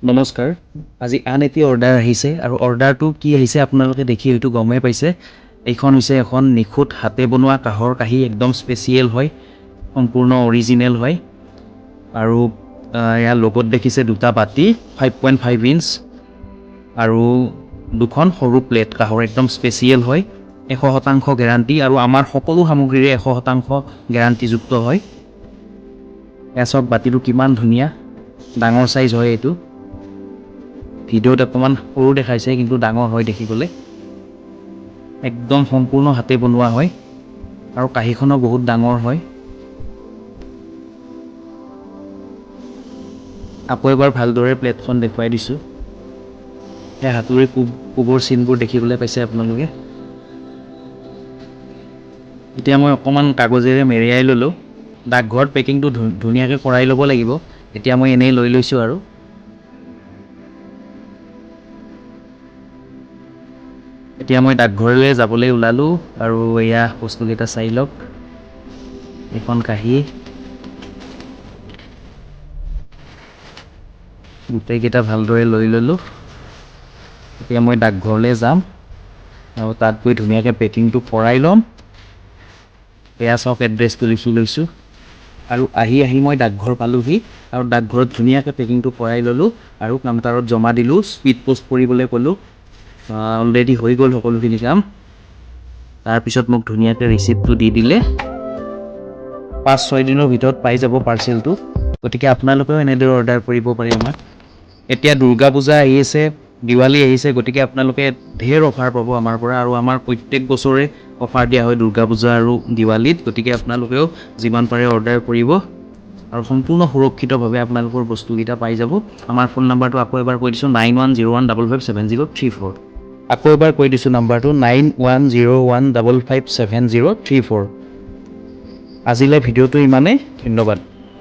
নমস্কাৰ। আজি আন এটি অৰ্ডাৰ আহিছে আৰু অৰ্ডাৰটো কি আহিছে আপোনালোকে দেখি হয়তো গমেই পাইছে। এইখন হৈছে এখন নিখুঁত হাতে বনোৱা কাঁহৰ কাঁহী, একদম স্পেচিয়েল হয়, সম্পূৰ্ণ অৰিজিনেল হয়। আৰু ইয়াৰ লগত দেখিছে দুটা বাতি 5.5 ইঞ্চ আৰু দুখন সৰু প্লেট কাঁহৰ, একদম স্পেচিয়েল হয়। 100% গেৰাণ্টি আৰু আমাৰ সকলো সামগ্ৰীৰে 100% গেৰাণ্টিযুক্ত হয়। এয়া চাওক বাতিটো কিমান ধুনীয়া, ডাঙৰ চাইজ হয় এইটো। ভিডিঅ'ত অকণমান সৰু দেখাইছে কিন্তু ডাঙৰ হয় দেখিবলৈ। একদম সম্পূৰ্ণ হাতে বনোৱা হয় আৰু কাঁহীখনো বহুত ডাঙৰ হয়। আকৌ এবাৰ ভালদৰে প্লেটখন দেখুৱাই দিছোঁ। সেই হাতুৰি কোবৰ চিনবোৰ দেখিবলৈ পাইছে আপোনালোকে। এতিয়া মই অকণমান কাগজেৰে মেৰিয়াই ল'লোঁ। ডাকঘৰত পেকিংটো ধুনীয়াকৈ কৰাই ল'ব লাগিব। এতিয়া মই এনেই লৈ লৈছোঁ আৰু। এতিয়া মই ডাকঘৰলৈ যাবলৈ ওলালোঁ আৰু এয়া বস্তুকেইটা চাই লওক। এইখন কাঁহী, গোটেইকেইটা ভালদৰে লৈ ল'লোঁ। এতিয়া মই ডাকঘৰলৈ যাম আৰু তাত গৈ ধুনীয়াকৈ পেকিংটো কৰাই ল'ম। এয়া চাওক এড্ৰেছটো লিখি লৈছোঁ আৰু আহি মই ডাকঘৰ পালোঁহি আৰু ডাকঘৰত ধুনীয়াকৈ পেকিংটো কৰাই ল'লোঁ আৰু কাউণ্টাৰত জমা দিলোঁ। স্পীড পোষ্ট কৰিবলৈ ক'লোঁ। অলৰেডি হৈ গ'ল সকলোখিনি কাম। তাৰপিছত মোক ধুনীয়াকৈ ৰিচিপ্টটো দি দিলে। 5-6 দিনৰ ভিতৰত পাই যাব পাৰ্চেলটো। গতিকে আপোনালোকেও এনেদৰে অৰ্ডাৰ কৰিব পাৰে আমাক। এতিয়া দুৰ্গা পূজা আহি আছে, দিৱালী আহিছে, গতিকে আপোনালোকে ঢেৰ অফাৰ পাব আমাৰ পৰা আৰু আমাৰ প্ৰত্যেক বছৰে অফাৰ দিয়া হয় দুৰ্গা পূজা আৰু দিৱালীত। গতিকে আপোনালোকেও যিমান পাৰে অৰ্ডাৰ কৰিব আৰু সম্পূৰ্ণ সুৰক্ষিতভাৱে আপোনালোকৰ বস্তুকেইটা পাই যাব। আমাৰ ফোন নাম্বাৰটো আকৌ এবাৰ কৈ দিছোঁ, 9101557034। আকৌ এবাৰ কৈ দিছোঁ নাম্বাৰটো 9101557034। আজিলৈ ভিডিঅ'টো ইমানেই, ধন্যবাদ।